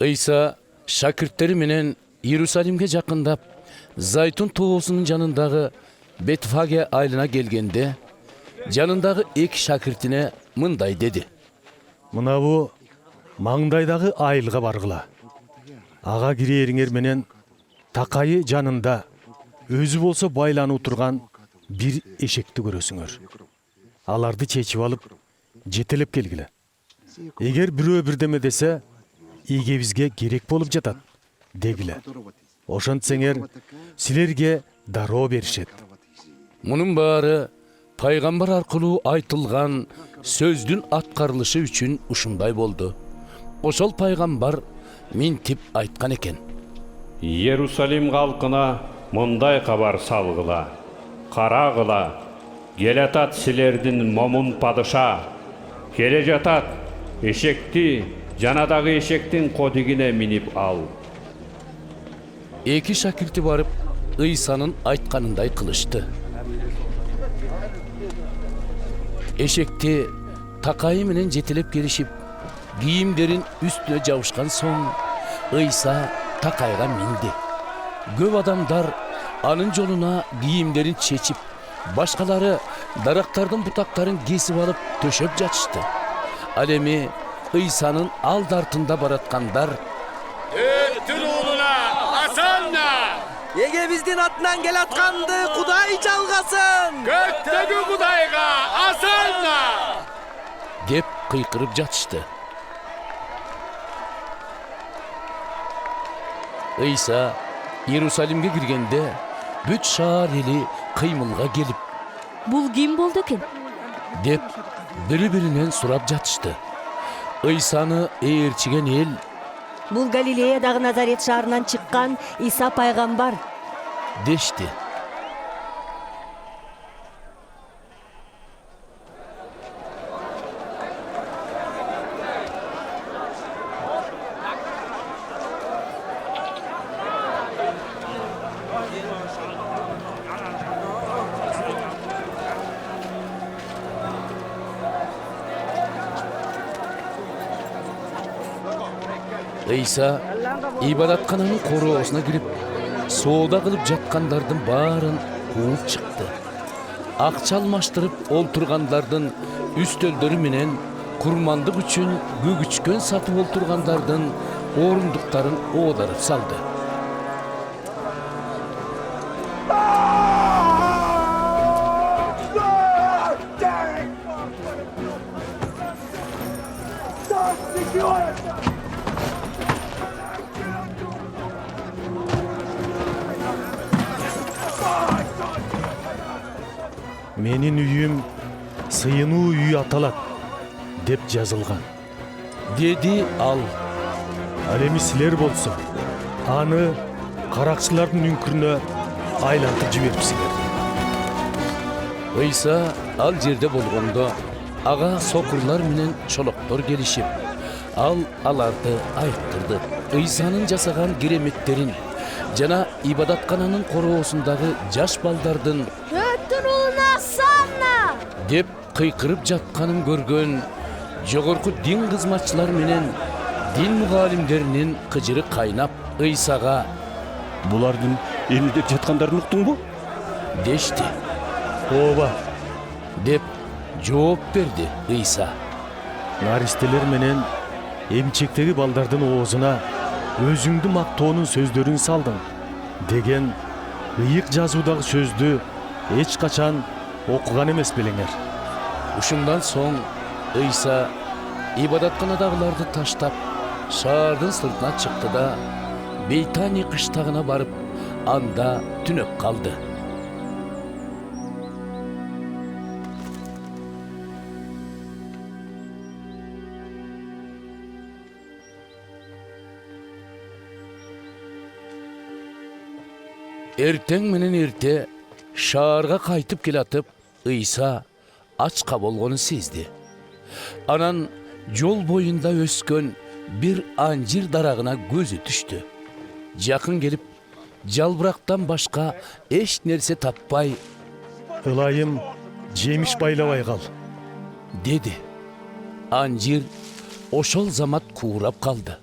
Ыйса шакирттери менен Иерусалимге жакындап, Зайтун тоосунун жанындагы Бетфаге айылына келгенде, жанындагы эки шакиртине мындай деди: Мына бу маңдайдагы айылга баргыла. Ага кирээриңер менен такайы жанында өзү болсо байланып турган бир эшекти көрөсүңөр. Аларды чечип алып, жетелеп келгиле. Эгер бирөө бирдеме десе, ийгебизге керек болуп жатат, дегиле. Ошентсеңер, силерге дароо беришет. Мунун баары пайгамбар аркылуу айтылган сөздүн аткарылышы үчүн ушундай болду. Ошол пайгамбар минтип айткан экен: Иерусалим халкына мындай кабар салгыла. Карагыла, келатат силердин момун падыша. Келе жатат, эшекти жанадагы эшектин кодигине минип ал. Эки шакирти барып, Ыйсанын айтканындай кылышты. Эшекти такайы менен жетелеп келишип, кийимдерин үстүнө жабышкан соң, Ыйса такайга минди. Көп адамдар анын жолуна кийимдерин чечип, башкалары дарактардын бутактарын кесип алып төшөп жатышты. Ал эми Ыйсанын алды артында бараткандар: Өттүн уулуна асанна! Эге биздин атынан келатканды Кудай жалгасын! Көктөгү Кудайга асанна! деп кыйкырып жатышты. Ыйса Иерусалимге киргенде, бүт шаар эли кыймылга келип: Бул ким болду экен? деп бири-биринен сурап жатышты. Ыйсаны ээрчиген эл: Бул Галилеядагы Назарет шаарынан чыккан Иса пайгамбар дешти. Ыйса ибадаткананын короосуна кирип, соода кылып жаткандардын баарын кууп чыкты. Акча алмаштырып олтургандардын үстөлдөрү менен курмандык үчүн көгүчкөн сатып олтургандардын орундуктарын оодарып салды. Менин үйүм сыйынуу үй аталат, деп жазылган, деди ал. Ал эми силер болсо, аны каракчылардын үңкүрүнө айлантып жиберипсиңер. Ыйса ал жерде болгондо, ага сокурлар менен чолоктор келишип, ал аларды айыктырды. Ыйсанын жасаган кереметтерин жана ибадаткананын короосундагы жаш балдардын Өттүн уулуна асанна! деп кыйкырып жатканын көргөн жогорку дин кызматчылар менен дин мугалимдеринин кыжыры кайнап, Ыйсага: Булардын эмне жаткандарын уктуңбу? дешти. Ооба, деп жооп берди Ыйса. наристелер менен эмчектеги балдардын оозуна өзүңдү мактоонун сөздөрүн салдың, деген ыйык жазуудагы сөздү эч качан окуган эмес белеңер. Ушундан соң Ыйса ибадатканадагыларды таштап, шаардын сыртына чыкты да, Бейтани кыштагына барып, анда түнөп калды. Эртең менен эрте шаарга кайтып келатып, Ыйса ачка болгонун сезди. Анан жол боюнда өскөн бир анжир дарагына көзү түштү. Жакын келип, жалбырактан башка эч нерсе таппай: Ылайым жемиш байлабай кал, деди. Анжир ошол замат куурап калды.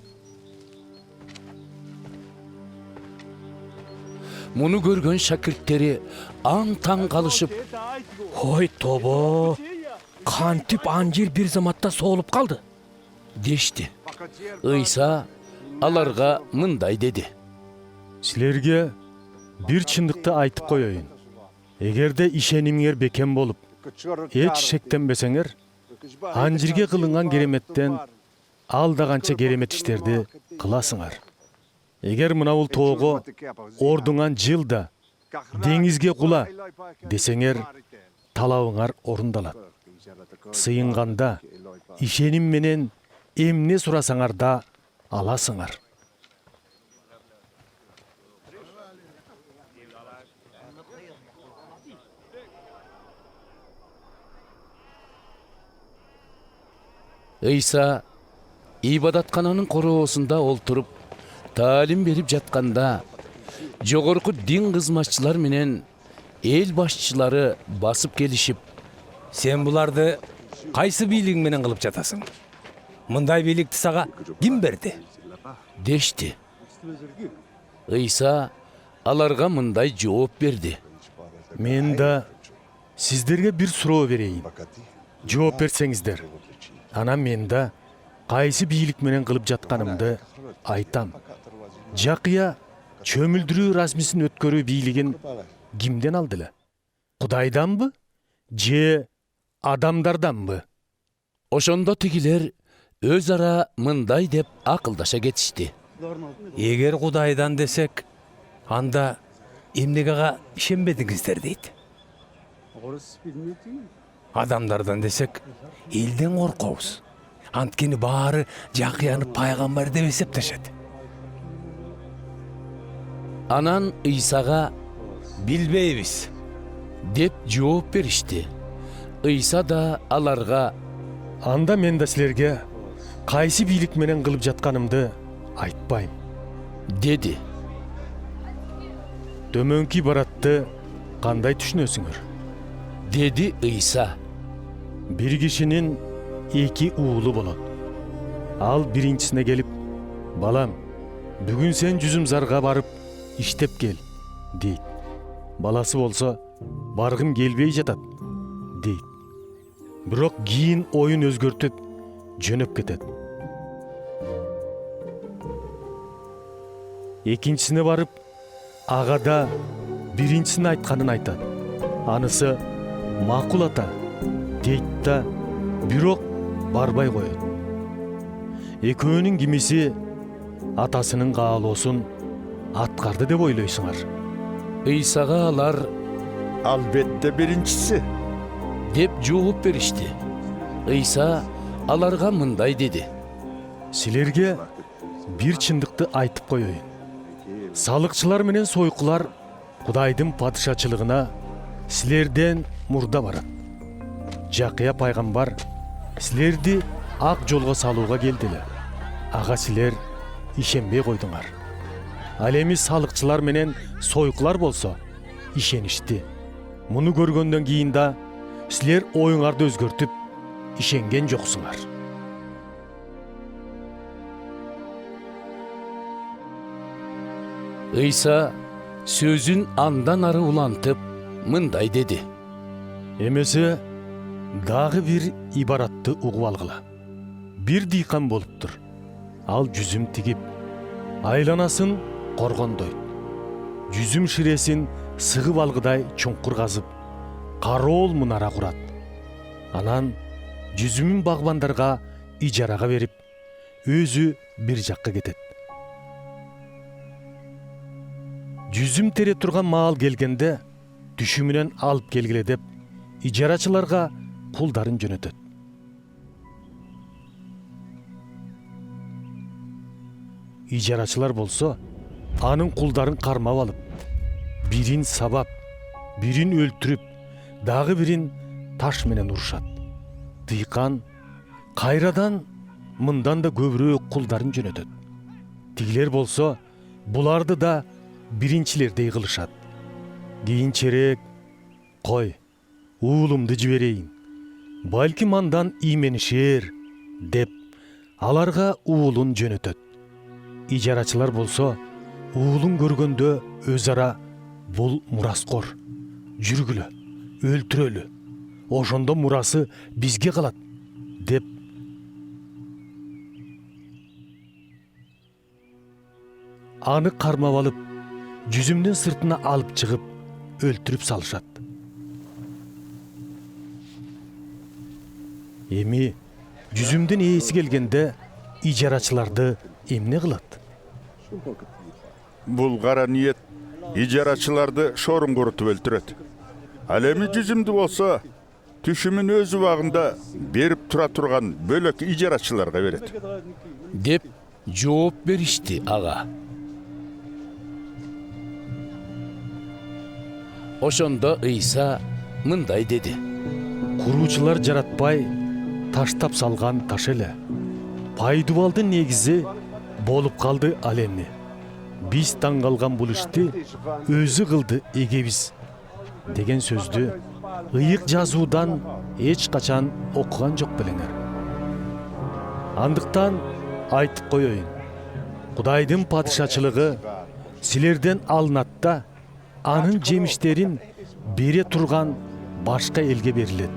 Муну көргөн шакирттери аң-таң калышып, Ой тобо, кантип анжир бир заматта соолуп калды. дешти. Ыйса аларга мындай деди. Силерге бир чындыкты айтып коеюн. Эгерде ишенимиңер бекем болуп, эч шектенбесеңер, анжирге кылынган кереметтен ал да канча керемет иштерди кыласыңар. Эгер мынабул тоого ордуңан жылда деңизге кула десеңер, талабыңар орундалат. Сыйынганда ишеним менен эмне сурасаңар да аласыңар. Ыйса ибадаткананын короосунда олтуруп таалим берип жатканда жогорку дин кызматчылар менен эл башчылары басып келишип, Сен буларды кайсы бийлигиң менен кылып жатасың? Мындай бийликти сага ким берди? дешти. Ыйса аларга мындай жооп берди. Мен да сиздерге бир суроо берейин. Жооп берсеңиздер, анан мен да кайсы бийлик менен кылып жатканымды айтам. Жакыя чөмүлдүрүү расмисин өткөрүү бийлигин кимден алды эле? Кудайданбы? Же адамдарданбы? Ошондо тигилер өз ара мындай деп акылдаша кетишти. Эгер Кудайдан десек, анда эмнеге ишенбедиңиздер дейт. Адамдардан десек, элден коркобуз. Анткени баары Жакыяны пайгамбар деп эсептешет. Анан Ыйсага Билбейбиз. деп жооп беришти. Ыйса да аларга Анда мен да силерге кайсы бийлик менен кылып жатканымды айтпайм. деди. Төмөнкү баратты кандай түшүнөсүңөр? Деди Ыйса. Бир кишинин эки уулу болот. Ал биринчисине келип, балам, бүгүн сен жүзүм зарга барып иштеп кел, дейт. Баласы болсо, баргым келбей жатат, дейт. Бирок кийин оюн өзгөртүп, жөнөп кетет. Экинчисине барып, ага да биринчисинин айтканын айтат. Анысы макул ата, дейт да, бирок барбай коет. Экөөнүн кимиси атасынын каалоосун аткарды деп ойлойсуңар? Ыйсага алар Албетте биринчиси. деп жооп беришти. Ыйса аларга мындай деди. Силерге бир чындыкты айтып коеюн. Салыкчылар менен сойкулар Кудайдын падышачылыгына силерден мурда барат. Жакыя пайгамбар силерди ак жолго салууга келди эле. Ага силер ишенбей койдуңар. Ал эми салыкчылар менен сойкулар болсо ишеништи. Муну көргөндөн кийин да силер оюңарды өзгөртүп ишенген жоксуңар. Ыйса сөзүн андан ары улантып мындай деди. Эмесе дагы бир ибаратты угуп алгыла. Бир дыйкан болуптур. Ал жүзүм тигип, айланасын коргондойт. Жүзүм ширесин сыгып алгыдай чуңкур казып, кароол мунара курат. Анан жүзүмүн багбандарга ижарага берип, өзү бир жакка кетет. Жүзүм тере турган маал келгенде түшүмүнөн алып келгиле деп ижарачыларга кулдарын жөнөтөт. Ижарачылар болсо анын кулдарын кармап алып, бирин сабап, бирин өлтүрүп, дагы бирин таш менен урушат. Дыйкан кайрадан мындан да көбүрөөк кулдарын жөнөтөт. Тигилер болсо буларды да биринчилердей кылышат. Кийинчерээк, кой, уулумду жиберейин, балким андан ийменишер деп аларга уулун жөнөтөт. Ижарачылар болсо уулун көргөндө өз ара Бул мураскор. Жүргүлө, өлтүрөлү. Ошондо мурасы бизге калат, деп аны кармап алып, жүзүмдүн сыртына алып чыгып, өлтүрүп салышат. Эми жүзүмдүн ээси келгенде ижарачыларды эмне кылат? Бул кара ниет ижарачыларды шорун курутуп өлтүрөт. Ал эми жүзүмдү болсо түшүмүн өз убагында берип тура турган бөлөк ижарачыларга берет. деп жооп беришти ага. Ошондо Ыйса мындай деди: Куруучулар жаратпай таштап салган таш эле. Пайдубалдын негизи болуп калды ал эми. Биз таң калган бул ишти өзү кылды эгебиз деген сөздү ыйык жазуудан эч качан окуган жок белеңер. Андыктан айтып коеюн. Кудайдын падышачылыгы силерден алынат да, анын жемиштерин бере турган башка элге берилет.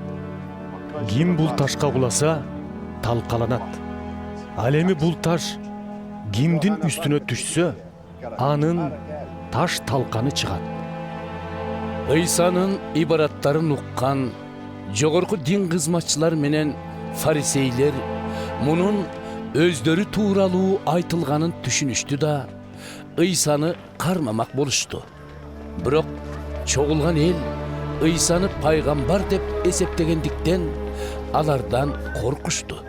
Ким бул ташка куласа, талкаланат. Ал эми бул таш кимдин үстүнө түшсө, анын таш талканы чыгат. Ыйсанын ибараттарын уккан жогорку дин кызматчылар менен фарисейлер мунун өздөрү тууралуу айтылганын түшүнүштү да Ыйсаны кармамак болушту. Бирок чогулган эл Ыйсаны пайгамбар деп эсептегендиктен алардан коркушту.